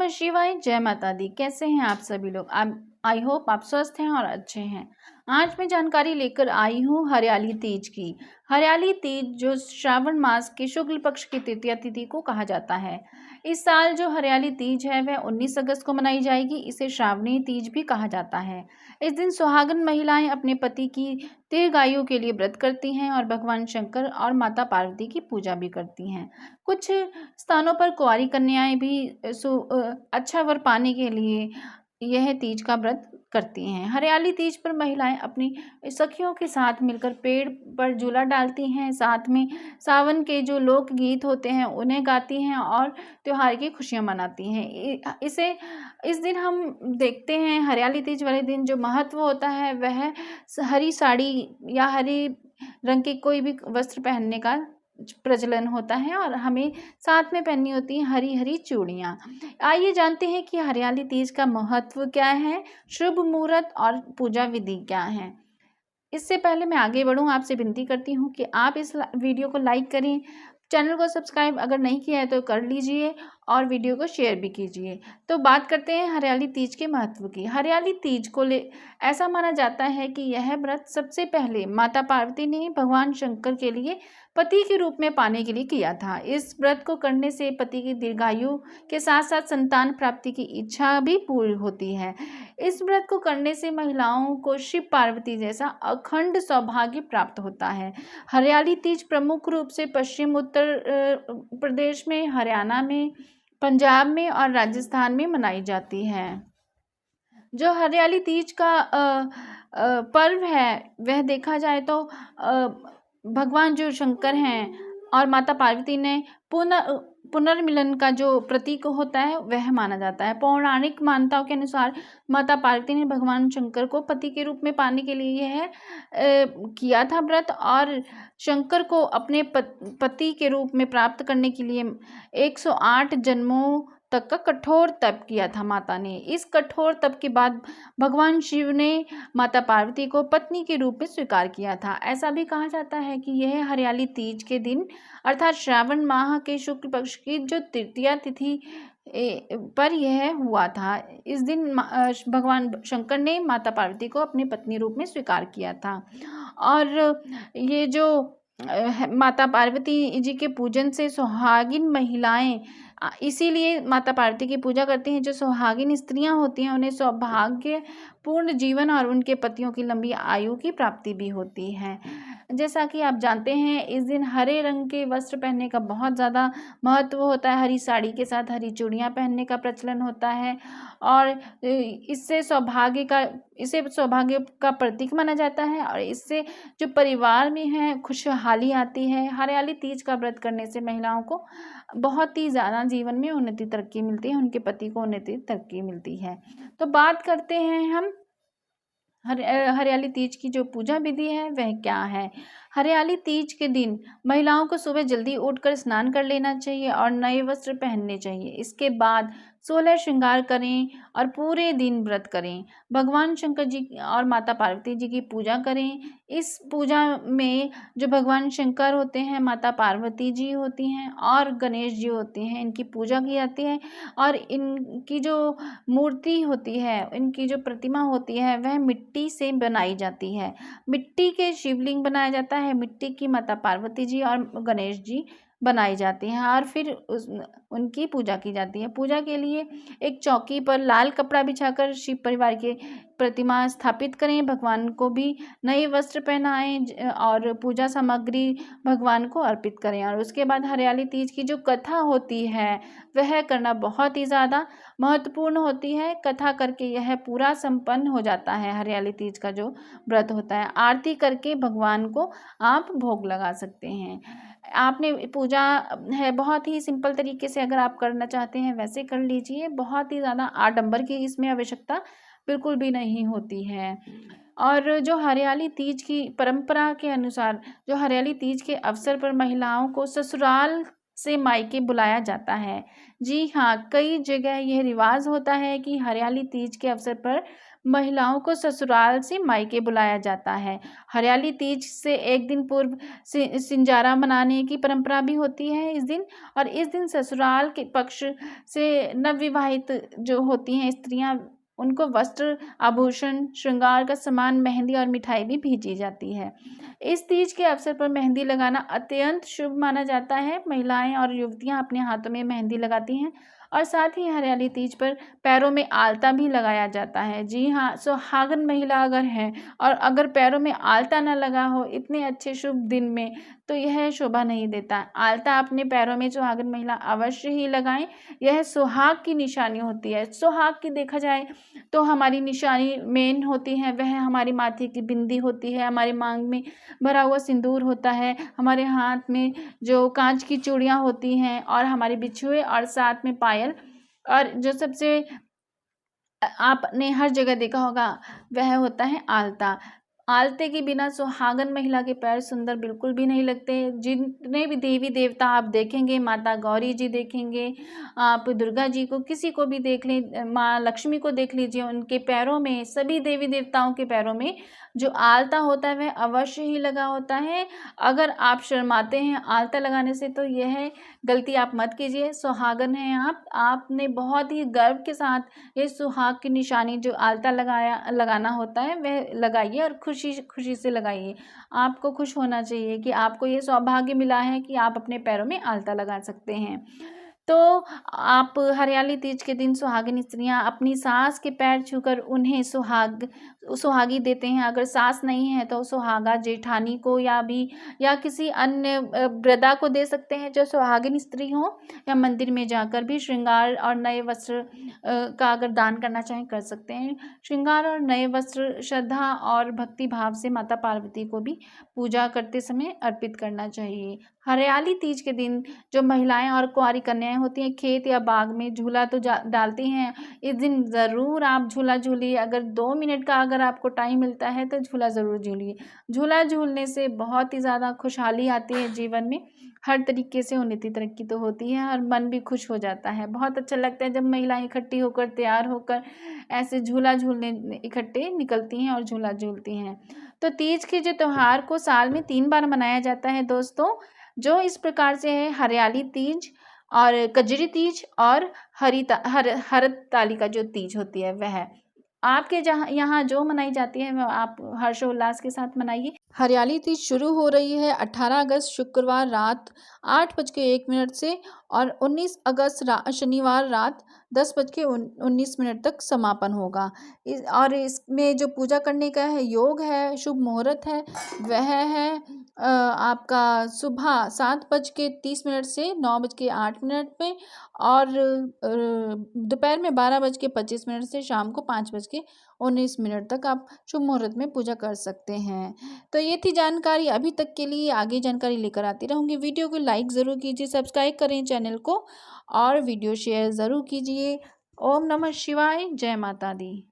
नमः शिवाय, जय माता दी। कैसे हैं आप सभी लोग? आई होप आप स्वस्थ हैं और अच्छे हैं। आज मैं जानकारी लेकर आई हूँ हरियाली तीज की। हरियाली तीज जो श्रावण मास के शुक्ल पक्ष की तृतीया तिथि को कहा जाता है। इस साल जो हरियाली तीज है वह 19 अगस्त को मनाई जाएगी। इसे श्रावणी तीज भी कहा जाता है। इस दिन सुहागन महिलाएं अपने पति की दीर्घायु के लिए व्रत करती हैं और भगवान शंकर और माता पार्वती की पूजा भी करती हैं। कुछ स्थानों पर कुंवारी कन्याएं भी अच्छा वर पाने के लिए यह तीज का व्रत करती हैं। हरियाली तीज पर महिलाएं अपनी सखियों के साथ मिलकर पेड़ पर झूला डालती हैं, साथ में सावन के जो लोक गीत होते हैं उन्हें गाती हैं और त्योहार की खुशियां मनाती हैं। इस दिन हम देखते हैं हरियाली तीज वाले दिन जो महत्व होता है वह हरी साड़ी या हरी रंग के कोई भी वस्त्र पहनने का प्रचलन होता है और हमें साथ में पहननी होती है हरी हरी चूड़ियाँ। आइए जानते हैं कि हरियाली तीज का महत्व क्या है, शुभ मुहूर्त और पूजा विधि क्या है। इससे पहले मैं आगे बढ़ूं, आपसे विनती करती हूं कि आप इस वीडियो को लाइक करें, चैनल को सब्सक्राइब अगर नहीं किया है तो कर लीजिए और वीडियो को शेयर भी कीजिए। तो बात करते हैं हरियाली तीज के महत्व की। हरियाली तीज को ऐसा माना जाता है कि यह व्रत सबसे पहले माता पार्वती ने भगवान शंकर के लिए पति के रूप में पाने के लिए किया था। इस व्रत को करने से पति की दीर्घायु के साथ साथ संतान प्राप्ति की इच्छा भी पूरी होती है। इस व्रत को करने से महिलाओं को शिव पार्वती जैसा अखंड सौभाग्य प्राप्त होता है। हरियाली तीज प्रमुख रूप से पश्चिम उत्तर प्रदेश में, हरियाणा में, पंजाब में और राजस्थान में मनाई जाती है। जो हरियाली तीज का पर्व है वह देखा जाए तो भगवान जो शंकर हैं और माता पार्वती ने पुनर्मिलन का जो प्रतीक होता है वह माना जाता है। पौराणिक मान्यताओं के अनुसार माता पार्वती ने भगवान शंकर को पति के रूप में पाने के लिए यह किया था व्रत और शंकर को अपने पति के रूप में प्राप्त करने के लिए 108 जन्मों तक का कठोर तप किया था माता ने। इस कठोर तप के बाद भगवान शिव ने माता पार्वती को पत्नी के रूप में स्वीकार किया था। ऐसा भी कहा जाता है कि यह हरियाली तीज के दिन अर्थात श्रावण माह के शुक्ल पक्ष की जो तृतीया तिथि पर यह हुआ था। इस दिन भगवान शंकर ने माता पार्वती को अपनी पत्नी रूप में स्वीकार किया था। और ये जो माता पार्वती जी के पूजन से सुहागिन महिलाएं इसीलिए माता पार्वती की पूजा करती हैं। जो सुहागिन स्त्रियां होती हैं उन्हें सौभाग्य पूर्ण जीवन और उनके पतियों की लंबी आयु की प्राप्ति भी होती है। जैसा कि आप जानते हैं इस दिन हरे रंग के वस्त्र पहनने का बहुत ज़्यादा महत्व होता है। हरी साड़ी के साथ हरी चूड़ियाँ पहनने का प्रचलन होता है और इसे सौभाग्य का प्रतीक माना जाता है और इससे जो परिवार में है खुशहाली आती है। हरियाली तीज का व्रत करने से महिलाओं को बहुत ही ज़्यादा जीवन में उन्नति तरक्की मिलती है, उनके पति को उन्नति तरक्की मिलती है। तो बात करते हैं हम हरियाली तीज की जो पूजा विधि है वह क्या है। हरियाली तीज के दिन महिलाओं को सुबह जल्दी उठकर स्नान कर लेना चाहिए और नए वस्त्र पहनने चाहिए। इसके बाद 16 श्रृंगार करें और पूरे दिन व्रत करें। भगवान शंकर जी और माता पार्वती जी की पूजा करें। इस पूजा में जो भगवान शंकर होते हैं, माता पार्वती जी होती हैं और गणेश जी होते हैं, इनकी पूजा की जाती है और इनकी जो मूर्ति होती है, इनकी जो प्रतिमा होती है वह मिट्टी से बनाई जाती है। मिट्टी के शिवलिंग बनाया जाता है, मिट्टी की माता पार्वती जी और गणेश जी बनाई जाती हैं और फिर उनकी पूजा की जाती है। पूजा के लिए एक चौकी पर लाल कपड़ा बिछाकर शिव परिवार के प्रतिमा स्थापित करें। भगवान को भी नए वस्त्र पहनाएं और पूजा सामग्री भगवान को अर्पित करें। और उसके बाद हरियाली तीज की जो कथा होती है वह करना बहुत ही ज़्यादा महत्वपूर्ण होती है। कथा करके यह पूरा संपन्न हो जाता है। हरियाली तीज का जो व्रत होता है, आरती करके भगवान को आप भोग लगा सकते हैं। आपने पूजा है बहुत ही सिंपल तरीके से अगर आप करना चाहते हैं वैसे कर लीजिए। बहुत ही ज़्यादा आडंबर की इसमें आवश्यकता बिल्कुल भी नहीं होती है। और जो हरियाली तीज की परंपरा के अनुसार जो हरियाली तीज के अवसर पर महिलाओं को ससुराल से मायके बुलाया जाता है। जी हाँ, कई जगह यह रिवाज होता है कि हरियाली तीज के अवसर पर महिलाओं को ससुराल से मायके बुलाया जाता है। हरियाली तीज से एक दिन पूर्व सिंजारा मनाने की परंपरा भी होती है इस दिन, और इस दिन ससुराल के पक्ष से नवविवाहित जो होती हैं स्त्रियां, उनको वस्त्र, आभूषण, श्रृंगार का सामान, मेहंदी और मिठाई भी भेजी जाती है। इस तीज के अवसर पर मेहंदी लगाना अत्यंत शुभ माना जाता है। महिलाएं और युवतियां अपने हाथों में मेहंदी लगाती हैं, और साथ ही हरियाली तीज पर पैरों में आलता भी लगाया जाता है। जी हाँ, सुहागन महिला अगर है और अगर पैरों में आलता न लगा हो इतने अच्छे शुभ दिन में, तो यह शोभा नहीं देता। आलता अपने पैरों में सुहागन महिला अवश्य ही लगाएं। यह सुहाग की निशानी होती है। सुहाग की देखा जाए तो हमारी निशानी मेन होती है, वह हमारी माथे की बिंदी होती है, हमारी मांग में भरा हुआ सिंदूर होता है, हमारे हाथ में जो कांच की चूड़ियाँ होती हैं, और हमारे बिछुए और साथ में पायल, और जो सबसे आपने हर जगह देखा होगा वह होता है आलता। आलते के बिना सुहागन महिला के पैर सुंदर बिल्कुल भी नहीं लगते। जितने भी देवी देवता आप देखेंगे, माता गौरी जी देखेंगे, आप दुर्गा जी को, किसी को भी देख लें, माँ लक्ष्मी को देख लीजिए, उनके पैरों में, सभी देवी देवताओं के पैरों में जो आलता होता है वह अवश्य ही लगा होता है। अगर आप शर्माते हैं आलता लगाने से तो यह गलती आप मत कीजिए। सुहागन हैं आपने बहुत ही गर्व के साथ ये सुहाग की निशानी जो आलता लगाना होता है वह लगाइए, और खुशी खुशी से लगाइए। आपको खुश होना चाहिए कि आपको ये सौभाग्य मिला है कि आप अपने पैरों में आलता लगा सकते हैं। तो आप हरियाली तीज के दिन सुहागिन स्त्रियां अपनी सास के पैर छूकर उन्हें सुहागी देते हैं। अगर सास नहीं है तो सुहागा जेठानी को या किसी अन्य वृद्धा को दे सकते हैं जो सुहागिन स्त्री हो, या मंदिर में जाकर भी श्रृंगार और नए वस्त्र का अगर दान करना चाहें कर सकते हैं। श्रृंगार और नए वस्त्र श्रद्धा और भक्ति भाव से माता पार्वती को भी पूजा करते समय अर्पित करना चाहिए। हरियाली तीज के दिन जो महिलाएं और कुंवारी कन्याएं होती हैं खेत या बाग में झूला तो डालती हैं। इस दिन ज़रूर आप झूला झूलिए। अगर 2 मिनट का अगर आपको टाइम मिलता है तो झूला ज़रूर झूलिए। झूला झूलने से बहुत ही ज़्यादा खुशहाली आती है जीवन में, हर तरीके से उन्नति तरक्की तो होती है और मन भी खुश हो जाता है। बहुत अच्छा लगता है जब महिलाएं इकट्ठी होकर, तैयार होकर ऐसे झूला झूलने इकट्ठे निकलती हैं और झूला झूलती हैं। तो तीज के जो त्यौहार को साल में 3 बार मनाया जाता है दोस्तों, जो इस प्रकार से है हरियाली तीज और कजरी तीज और हरतालिका जो तीज होती है वह। आपके जहाँ यहाँ जो मनाई जाती है वह आप हर्षोल्लास के साथ मनाइए। हरियाली तीज शुरू हो रही है 18 अगस्त शुक्रवार रात 8:01 से, और 19 अगस्त शनिवार रात 10:19 तक समापन होगा। और इसमें जो पूजा करने का है योग है, शुभ मुहूर्त है, वह है आपका सुबह 7:30 से 9:08 में, और दोपहर में 12:25 से शाम को 5:19 तक आप शुभ मुहूर्त में पूजा कर सकते हैं। तो ये थी जानकारी अभी तक के लिए। आगे जानकारी लेकर आती रहूँगी। वीडियो को लाइक ज़रूर कीजिए, सब्सक्राइब करें चैनल को, और वीडियो शेयर ज़रूर कीजिए। ओम नमः शिवाय। जय माता दी।